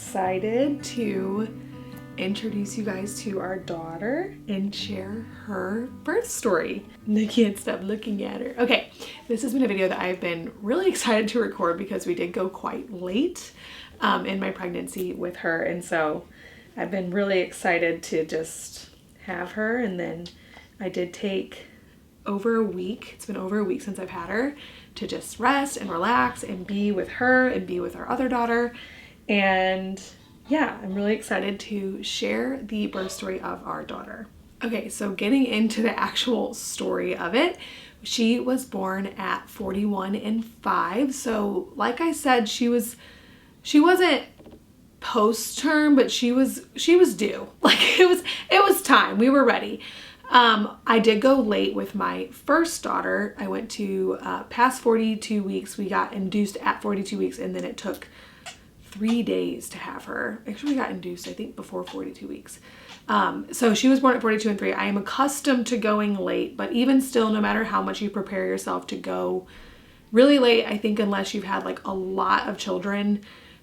excited to introduce you guys to our daughter and share her birth story. I can't stop looking at her. Okay, this has been a video that I've been really excited to record because we did go quite late in my pregnancy with her, and so I've been really excited to just have her. And then I did take over a week. It's been over a week since I've had her to just rest and relax and be with her and be with our other daughter. And yeah, I'm really excited to share the birth story of our daughter. Okay, so getting into the actual story of it, she was born at 41 and 5. So like I said, she wasn't post-term, but she was due. Like it was time. We were ready. I did go late with my first daughter. I went to past 42 weeks. We got induced at 42 weeks, and then it took 3 days to have her. Actually, we got induced, I think, before 42 weeks. So she was born at 42 and 3. I am accustomed to going late, but even still, no matter how much you prepare yourself to go really late, I think unless you've had like a lot of children,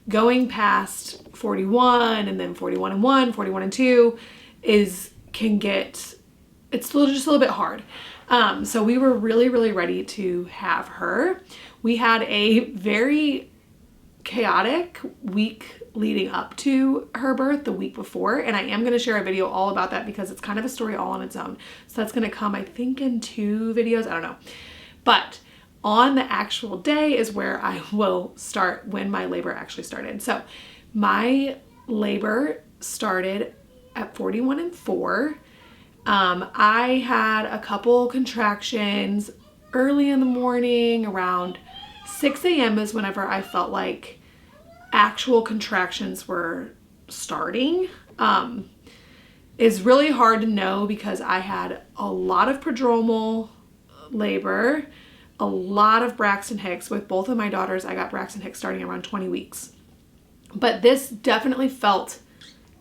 going past 41 and then 41 and 1, 41 and 2 can get, it's just a little bit hard. So we were really, really ready to have her. We had a very chaotic week leading up to her birth, the week before, and I am going to share a video all about that because it's kind of a story all on its own. So that's going to come, I think, in 2 videos. I don't know. But on the actual day is where I will start when my labor actually started. So my labor started at 41 and 4. I had a couple contractions early in the morning. Around 6 a.m. is whenever I felt like actual contractions were starting. Is really hard to know because I had a lot of prodromal labor, a lot of Braxton Hicks. With both of my daughters, I got Braxton Hicks starting around 20 weeks. But this definitely felt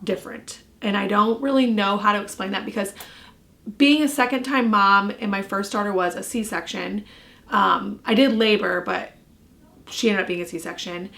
different. And I don't really know how to explain that because being a second-time mom and my first daughter was a C-section, I did labor, but she ended up being a C-section.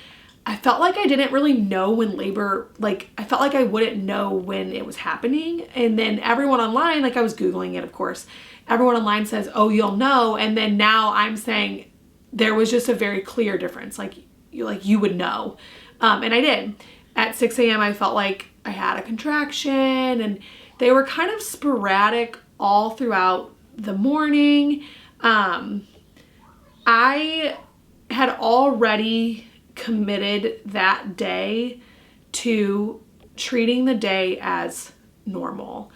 I felt like I didn't really know when labor, like I felt like I wouldn't know when it was happening. And then everyone online, like I was Googling it, of course, everyone online says, oh, you'll know. And then now I'm saying there was just a very clear difference. Like you would know. And I did. At 6 a.m. I felt like I had a contraction, and they were kind of sporadic all throughout the morning. I had already committed that day to treating the day as normal.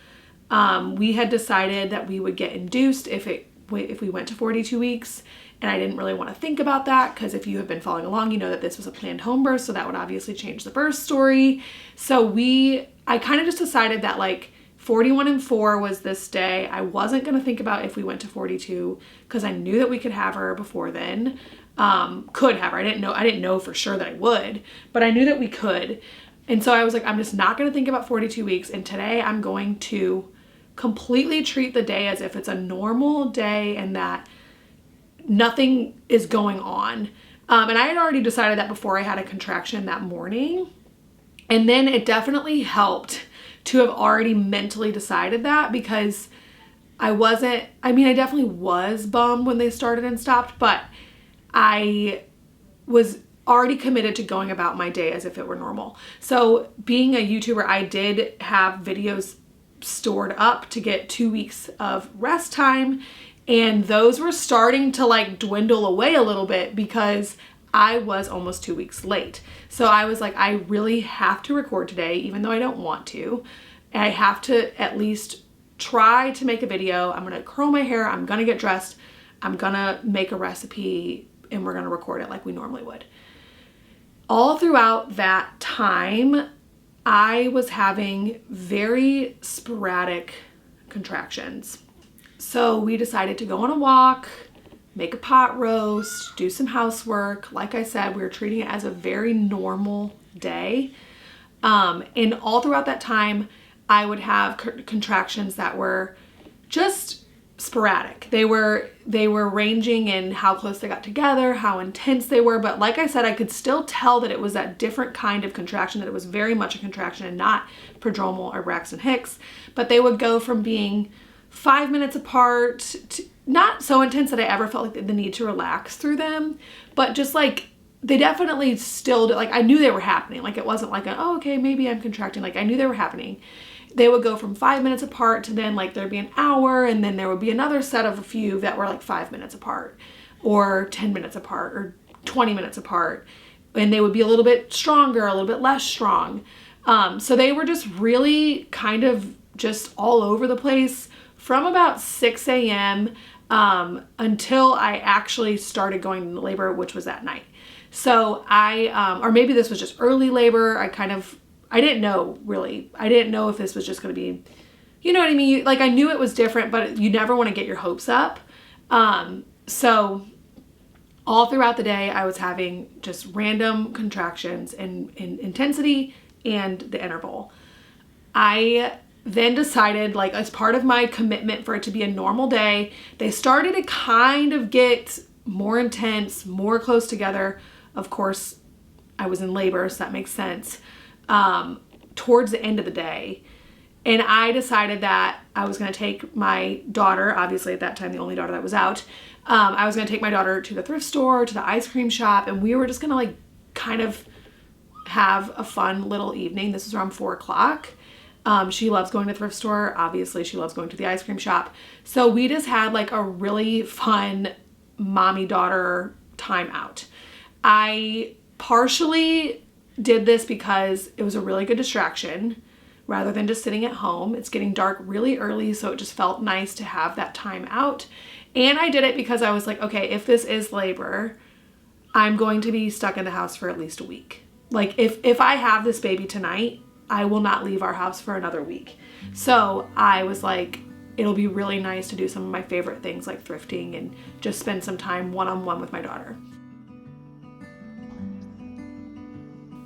We had decided that we would get induced if we went to 42 weeks, and I didn't really want to think about that because if you have been following along, you know that this was a planned home birth, so that would obviously change the birth story. So I kind of just decided that like 41 and 4 was this day. I wasn't going to think about if we went to 42 because I knew that we could have her before then. Could have her. I didn't know for sure that I would, but I knew that we could. And so I was like, I'm just not going to think about 42 weeks. And today I'm going to completely treat the day as if it's a normal day and that nothing is going on. And I had already decided that before I had a contraction that morning. And then it definitely helped to have already mentally decided that because I definitely was bummed when they started and stopped, but I was already committed to going about my day as if it were normal. So being a YouTuber, I did have videos stored up to get 2 weeks of rest time, and those were starting to like dwindle away a little bit because I was almost 2 weeks late. So I was like, I really have to record today, even though I don't want to. I have to at least try to make a video. I'm gonna curl my hair, I'm gonna get dressed, I'm gonna make a recipe, and we're gonna record it like we normally would. All throughout that time, I was having very sporadic contractions. So we decided to go on a walk, make a pot roast, do some housework. Like I said, we were treating it as a very normal day. And all throughout that time, I would have contractions that were just sporadic. They were ranging in how close they got together, how intense they were, but like I said, I could still tell that it was that different kind of contraction, that it was very much a contraction and not prodromal or Braxton Hicks. But they would go from being 5 minutes apart to not so intense that I ever felt like the need to relax through them, but just like they definitely still did, like I knew they were happening. Like it wasn't like oh, okay, maybe I'm contracting. Like I knew they were happening. They would go from 5 minutes apart to then like there'd be an hour, and then there would be another set of a few that were like 5 minutes apart or 10 minutes apart or 20 minutes apart. And they would be a little bit stronger, a little bit less strong. So they were just really kind of just all over the place from about 6 a.m. Until I actually started going into labor, which was that night. So or maybe this was just early labor. I didn't know really. I didn't know if this was just going to be, you know what I mean? Like I knew it was different, but you never want to get your hopes up. So all throughout the day, I was having just random contractions in intensity and the interval. I then decided, like as part of my commitment for it to be a normal day, they started to kind of get more intense, more close together. Of course, I was in labor, so that makes sense. Towards the end of the day. And I decided that I was going to take my daughter, obviously at that time, the only daughter that was out. I was going to take my daughter to the thrift store, to the ice cream shop, and we were just going to like kind of have a fun little evening. This was around 4 o'clock. She loves going to the thrift store. Obviously, she loves going to the ice cream shop. So we just had like a really fun mommy-daughter time out. I partially did this because it was a really good distraction rather than just sitting at home. It's getting dark really early, so it just felt nice to have that time out. And I did it because I was like, okay, if this is labor, I'm going to be stuck in the house for at least a week. Like if I have this baby tonight, I will not leave our house for another week. So I was like, it'll be really nice to do some of my favorite things like thrifting and just spend some time one-on-one with my daughter.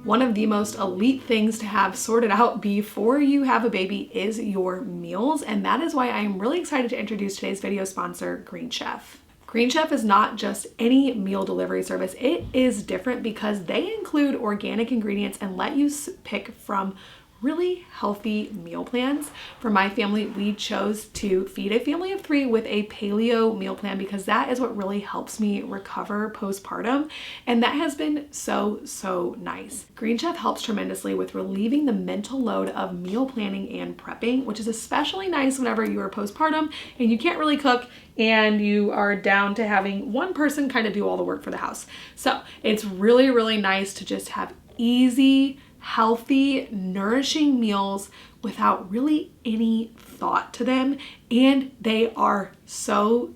One of the most elite things to have sorted out before you have a baby is your meals, and that is why I am really excited to introduce today's video sponsor, Green Chef. Green Chef is not just any meal delivery service. It is different because they include organic ingredients and let you pick from really healthy meal plans. For my family, we chose to feed a family of 3 with a paleo meal plan because that is what really helps me recover postpartum, and that has been so nice. Green Chef helps tremendously with relieving the mental load of meal planning and prepping, which is especially nice whenever you are postpartum and you can't really cook and you are down to having one person kind of do all the work for the house. So it's really nice to just have easy, healthy, nourishing meals without really any thought to them, and they are so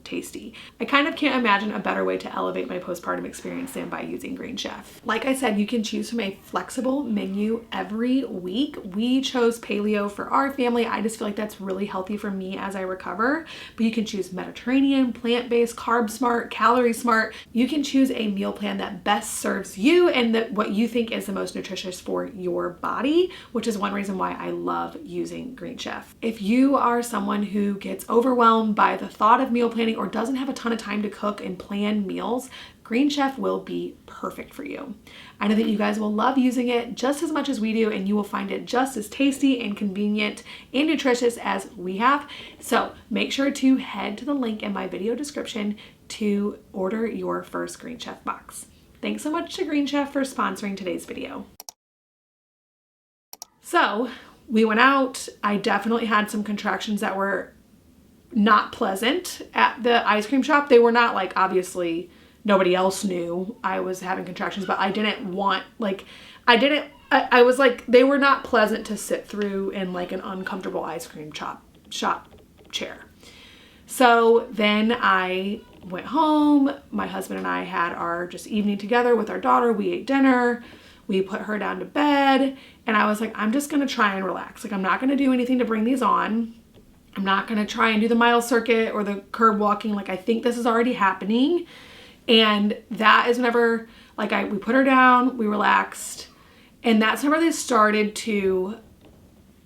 tasty. I kind of can't imagine a better way to elevate my postpartum experience than by using Green Chef. Like I said, you can choose from a flexible menu every week. We chose paleo for our family. I just feel like that's really healthy for me as I recover, but you can choose Mediterranean, plant-based, carb smart, calorie smart. You can choose a meal plan that best serves you and what you think is the most nutritious for your body, which is one reason why I love using Green Chef. If you are someone who gets overwhelmed by the thought of meal planning or doesn't have a ton of time to cook and plan meals, Green Chef will be perfect for you. I know that you guys will love using it just as much as we do, and you will find it just as tasty and convenient and nutritious as we have. So make sure to head to the link in my video description to order your first Green Chef box. Thanks so much to Green Chef for sponsoring today's video. So we went out. I definitely had some contractions that were not pleasant at the ice cream shop. They were not like, obviously nobody else knew I was having contractions, but I didn't want, like, I was like, they were not pleasant to sit through in like an uncomfortable ice cream shop chair. So then I went home. My husband and I had our just evening together with our daughter. We ate dinner. We put her down to bed, and I was like, I'm just gonna try and relax. Like, I'm not gonna do anything to bring these on. I'm not gonna try and do the mile circuit or the curb walking. Like, I think this is already happening. And that is whenever, like, we put her down, we relaxed, and that's whenever they started to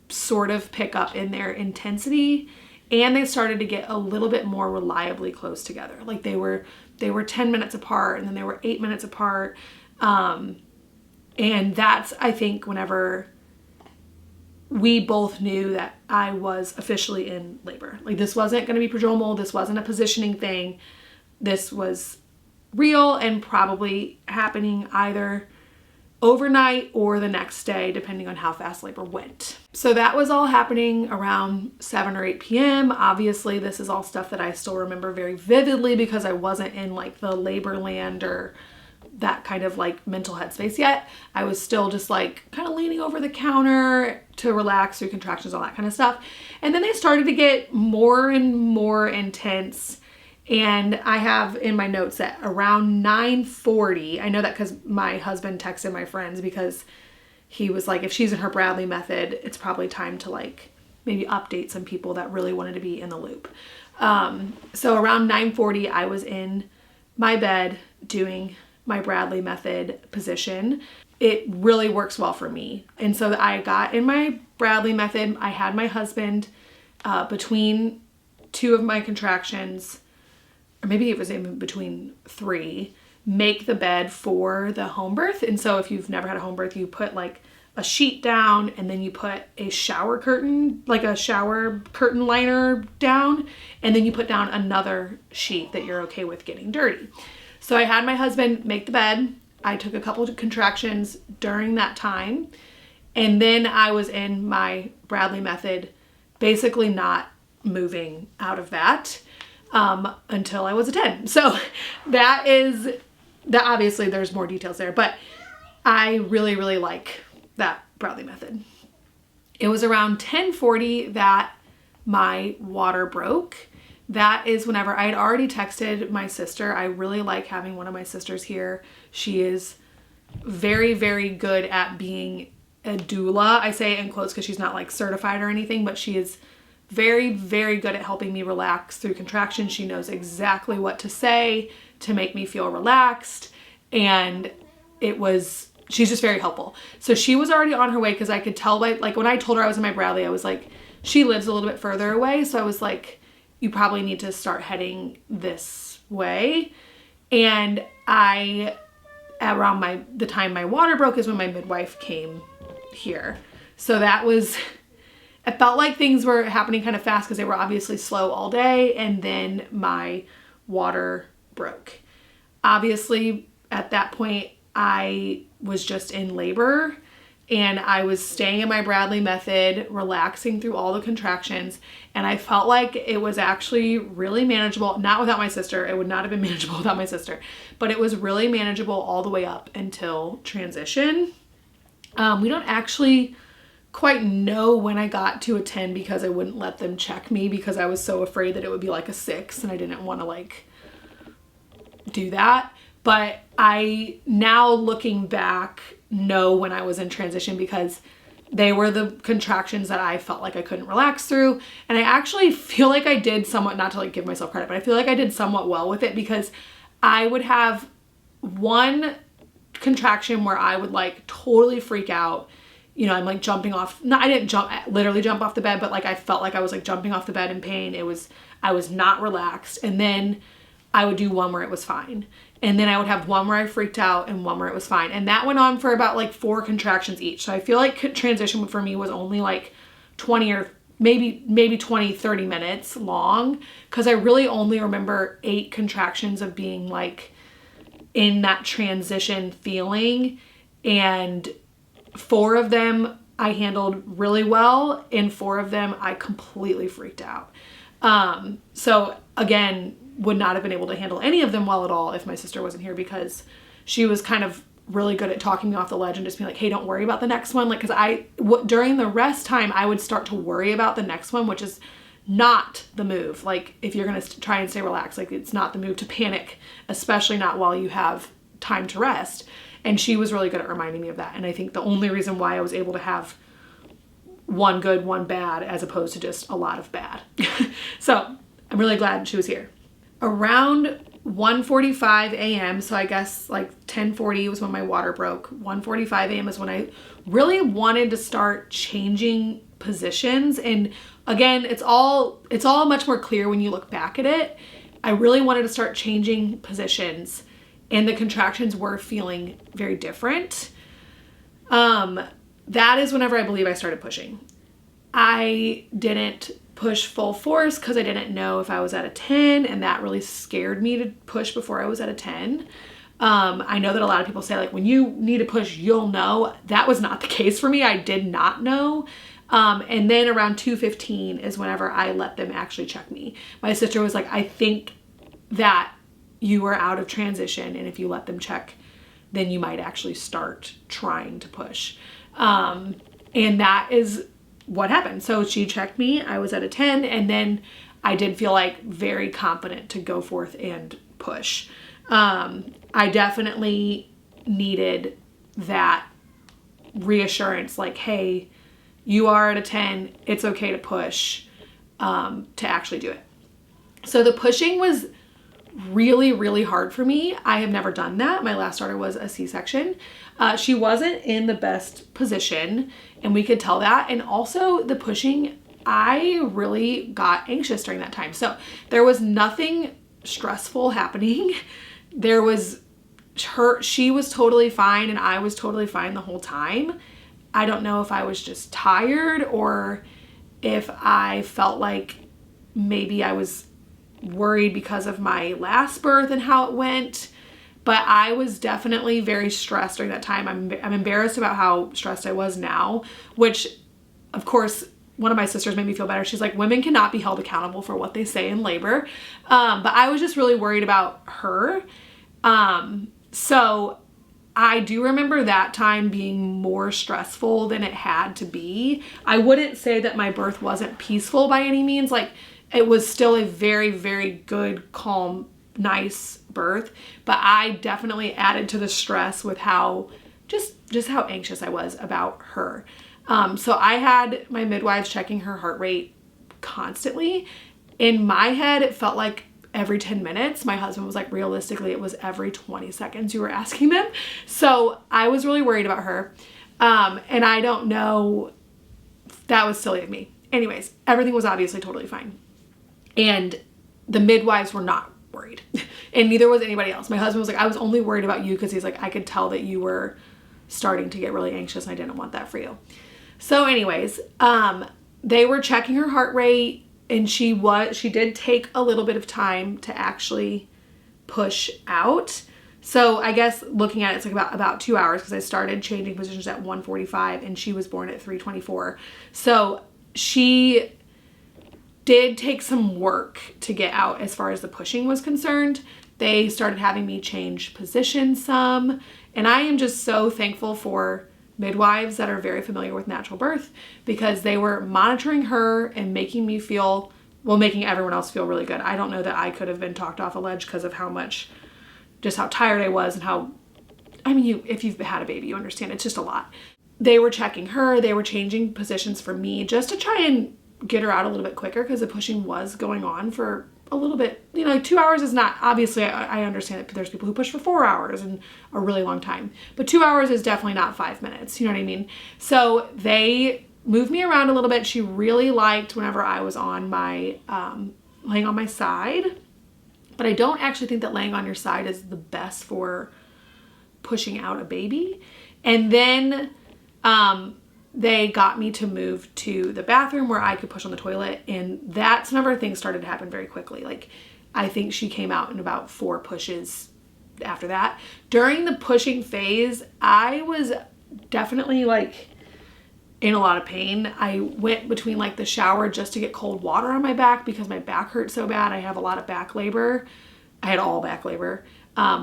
sort of pick up in their intensity and they started to get a little bit more reliably close together. Like they were 10 minutes apart, and then they were 8 minutes apart. And that's, I think, whenever we both knew that I was officially in labor. Like this wasn't going to be prodromal. This wasn't a positioning thing. This was real and probably happening either overnight or the next day, depending on how fast labor went. So that was all happening around 7 or 8 p.m. Obviously, this is all stuff that I still remember very vividly because I wasn't in like the labor land or that kind of like mental headspace yet. I was still just like kind of leaning over the counter to relax through contractions, all that kind of stuff. And then they started to get more and more intense. And I have in my notes that around 9:40, I know that because my husband texted my friends because he was like, if she's in her Bradley method, it's probably time to like maybe update some people that really wanted to be in the loop. So around 9:40, I was in my bed doing my Bradley method position. It really works well for me. And so I got in my Bradley method. I had my husband between 2 of my contractions, or maybe it was in between 3, make the bed for the home birth. And so if you've never had a home birth, you put like a sheet down and then you put a shower curtain, like a shower curtain liner down, and then you put down another sheet that you're okay with getting dirty. So I had my husband make the bed. I took a couple of contractions during that time. And then I was in my Bradley method, basically not moving out of that until I was a 10. So that obviously there's more details there, but I really, really like that Bradley method. It was around 10:40 that my water broke. That is whenever I had already texted my sister. I really like having one of my sisters here. She is very, very good at being a doula. I say it in quotes because she's not like certified or anything, but she is very, very good at helping me relax through contractions. She knows exactly what to say to make me feel relaxed. And she's just very helpful. So she was already on her way because I could tell by, like when I told her I was in my Bradley, I was like, she lives a little bit further away. So I was like, you probably need to start heading this way. And around the time my water broke is when my midwife came here. So it felt like things were happening kind of fast because they were obviously slow all day. And then my water broke. Obviously at that point I was just in labor and I was staying in my Bradley method, relaxing through all the contractions. And I felt like it was actually really manageable, not without my sister. It would not have been manageable without my sister, but it was really manageable all the way up until transition. We don't actually quite know when I got to a 10 because I wouldn't let them check me because I was so afraid that it would be like a 6 and I didn't want to like do that. But I, now looking back, know when I was in transition because they were the contractions that I felt like I couldn't relax through. And I actually feel like I did somewhat, not to like give myself credit, but I feel like I did somewhat well with it because I would have one contraction where I would like totally freak out. You know, I'm like jumping off, no, I didn't literally jump off the bed, but like I felt like I was like jumping off the bed in pain. I was not relaxed. And then I would do one where it was fine. And then I would have one where I freaked out and one where it was fine. And that went on for about like 4 contractions each. So I feel like transition for me was only like 20 or maybe 20, 30 minutes long. Cause I really only remember 8 contractions of being like in that transition feeling. And 4 of them I handled really well. And 4 of them I completely freaked out. So again, would not have been able to handle any of them well at all if my sister wasn't here because she was kind of really good at talking me off the ledge and just being like, hey, don't worry about the next one. Like, cause during the rest time, I would start to worry about the next one, which is not the move. Like if you're going to try and stay relaxed, like it's not the move to panic, especially not while you have time to rest. And she was really good at reminding me of that. And I think the only reason why I was able to have one good, one bad, as opposed to just a lot of bad. So I'm really glad she was here. Around 1:45 a.m., so I guess like 10:40 was when my water broke. 1:45 a.m. is when I really wanted to start changing positions. And again, it's all much more clear when you look back at it. I really wanted to start changing positions, and the contractions were feeling very different. That is whenever I believe I started pushing. I didn't push full force because I didn't know if I was at a 10, and that really scared me to push before I was at a 10. I know that a lot of people say, like, when you need to push, you'll know. That was not the case for me. I did not know. And then around 2:15 is whenever I let them actually check me. My sister was like, I think that you are out of transition, and if you let them check, then you might actually start trying to push. And that is what happened. So she checked me, I was at a 10, and then I did feel like very confident to go forth and push. I definitely needed that reassurance, like, hey, you are at a 10, it's okay to push, to actually do it. So the pushing was really, really hard for me. I have never done that. My last daughter was a C-section. She wasn't in the best position, and we could tell that. And also the pushing, I really got anxious during that time. So there was nothing stressful happening. There was she was totally fine, and I was totally fine the whole time. I don't know if I was just tired or if I felt like maybe I was worried because of my last birth and how it went, but I was definitely very stressed during that time. I'm embarrassed about how stressed I was now, which of course one of my sisters made me feel better. She's like, women cannot be held accountable for what they say in labor. But I was just really worried about her. So I do remember that time being more stressful than it had to be. I wouldn't say that my birth wasn't peaceful by any means. Like, it was still a very, very good, calm, nice birth, but I definitely added to the stress with how, just how anxious I was about her. So I had my midwives checking her heart rate constantly. In my head, it felt like every 10 minutes. My husband was like, realistically, it was every 20 seconds you were asking them. So I was really worried about her. And I don't know, that was silly of me. Anyways, everything was obviously totally fine. And the midwives were not worried, and neither was anybody else. My husband was like, I was only worried about you because he's like, I could tell that you were starting to get really anxious and I didn't want that for you. So anyways, they were checking her heart rate, and she did take a little bit of time to actually push out. So I guess looking at it, it's like about 2 hours, because I started changing positions at 1:45 and she was born at 3:24. So she did take some work to get out as far as the pushing was concerned. They started having me change positions some, and I am just so thankful for midwives that are very familiar with natural birth, because they were monitoring her and making me feel, well, making everyone else feel really good. I don't know that I could have been talked off a ledge because of just how tired I was, and how, I mean, if you've had a baby, you understand it's just a lot. They were checking her, they were changing positions for me just to try and get her out a little bit quicker, because the pushing was going on for a little bit. You know, like 2 hours is not, obviously I understand that there's people who push for 4 hours and a really long time, but 2 hours is definitely not 5 minutes, you know what I mean? So they moved me around a little bit. She really liked whenever I was on my laying on my side, but I don't actually think that laying on your side is the best for pushing out a baby. And then they got me to move to the bathroom where I could push on the toilet, and that's whenever things started to happen very quickly. Like, I think she came out in about 4 pushes after that. During the pushing phase, I was definitely like in a lot of pain. I went between like the shower just to get cold water on my back because my back hurt so bad. I have a lot of back labor. I had all back labor,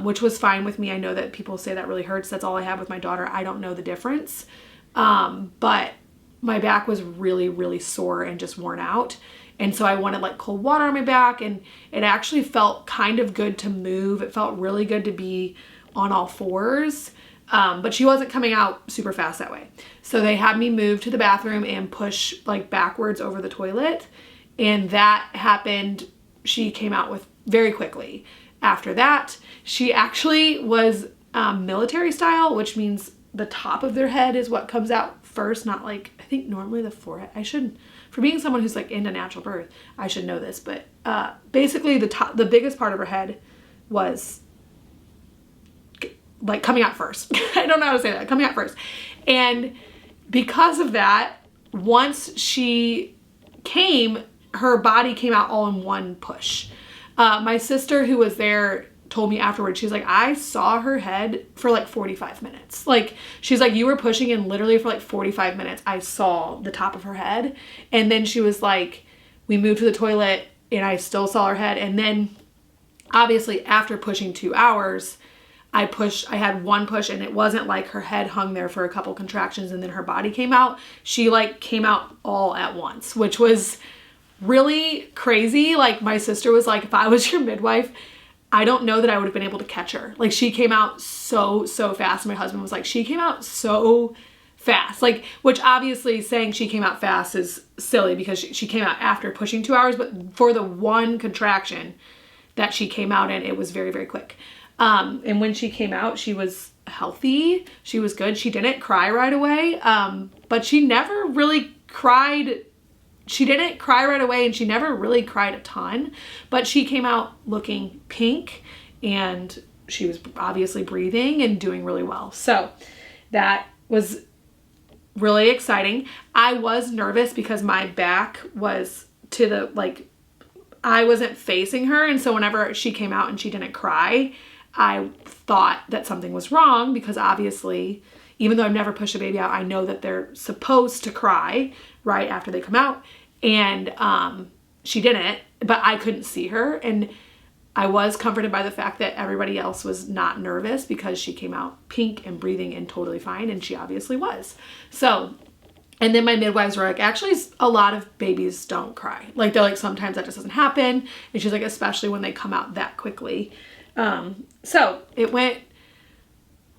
which was fine with me. I know that people say that really hurts. That's all I have with my daughter. I don't know the difference. But my back was really, really sore and just worn out. And so I wanted like cold water on my back, and it actually felt kind of good to move. It felt really good to be on all fours. But she wasn't coming out super fast that way. So they had me move to the bathroom and push like backwards over the toilet. And that happened. She came out with very quickly. After that, she actually was, military style, which means the top of their head is what comes out first, not like, I think normally the forehead, I should, for being someone who's like into natural birth, I should know this, but basically the biggest part of her head was like coming out first. I don't know how to say that, coming out first. And because of that, once she came, her body came out all in one push. My sister who was there told me afterwards, she's like, I saw her head for like 45 minutes. Like, she's like, you were pushing and literally for like 45 minutes, I saw the top of her head. And then she was like, we moved to the toilet and I still saw her head. And then obviously after pushing 2 hours, I had one push, and it wasn't like her head hung there for a couple contractions and then her body came out. She like came out all at once, which was really crazy. Like, my sister was like, if I was your midwife, I don't know that I would have been able to catch her. Like, she came out so fast. My husband was like, she came out so fast. Like, which obviously saying she came out fast is silly because she came out after pushing 2 hours, but for the one contraction that she came out in, it was very, very quick. And when she came out, she was healthy. She was good. She didn't cry right away. But she never really cried. She didn't cry right away, and she never really cried a ton, but she came out looking pink, and she was obviously breathing and doing really well. So that was really exciting. I was nervous because my back was to the, like, I wasn't facing her. And so whenever she came out and she didn't cry, I thought that something was wrong because obviously, even though I've never pushed a baby out, I know that they're supposed to cry right after they come out. And she didn't, but I couldn't see her. And I was comforted by the fact that everybody else was not nervous because she came out pink and breathing and totally fine. And she obviously was. So, and then my midwives were like, actually, a lot of babies don't cry. Like, they're like, sometimes that just doesn't happen. And she's like, especially when they come out that quickly. So it went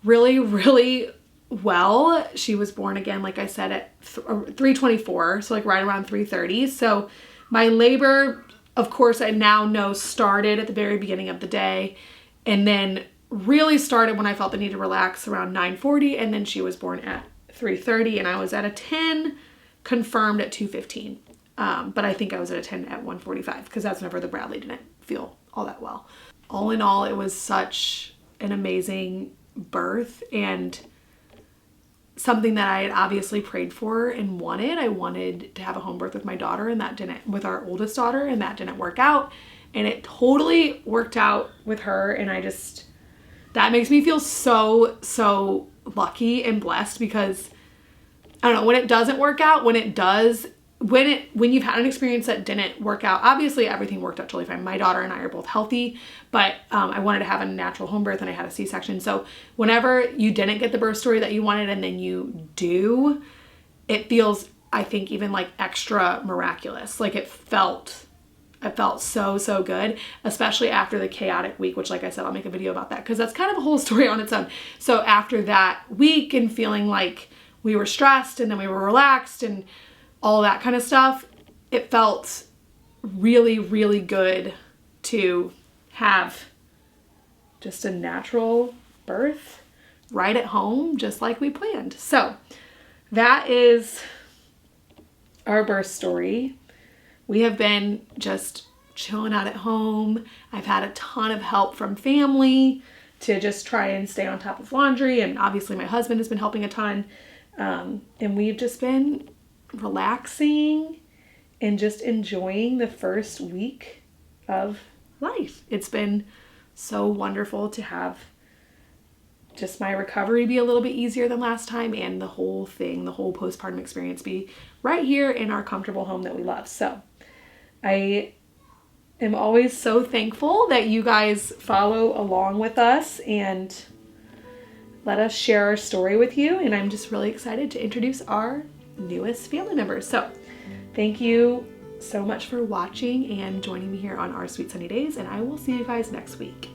really, really well. She was born again, like I said, at 3:24, so like right around 3:30. So my labor, of course, I now know started at the very beginning of the day, and then really started when I felt the need to relax around 9:40, and then she was born at 3:30, and I was at a 10 confirmed at 2:15. But I think I was at a 10 at 1:45 because that's whenever the Bradley didn't feel all that well. All in all, it was such an amazing birth and something that I had obviously prayed for and wanted. I wanted to have a home birth with my daughter, and that didn't, with our oldest daughter, and that didn't work out. And it totally worked out with her. And that makes me feel so lucky and blessed because I don't know, when it doesn't work out, when it does, when you've had an experience that didn't work out, obviously everything worked out totally fine. My daughter and I are both healthy, but I wanted to have a natural home birth and I had a C-section. So whenever you didn't get the birth story that you wanted and then you do, it feels, I think, even like extra miraculous. Like it felt so good, especially after the chaotic week, which, like I said, I'll make a video about that because that's kind of a whole story on its own. So after that week and feeling like we were stressed and then we were relaxed and all that kind of stuff, it felt really, really good to have just a natural birth right at home, just like we planned. So that is our birth story. We have been just chilling out at home. I've had a ton of help from family to just try and stay on top of laundry. And obviously my husband has been helping a ton. And we've just been relaxing and just enjoying the first week of life. It's been so wonderful to have just my recovery be a little bit easier than last time, and the whole postpartum experience be right here in our comfortable home that we love. So I am always so thankful that you guys follow along with us and let us share our story with you. And I'm just really excited to introduce our newest family members. So thank you so much for watching and joining me here on Our Sweet Sunny Days, and I will see you guys next week.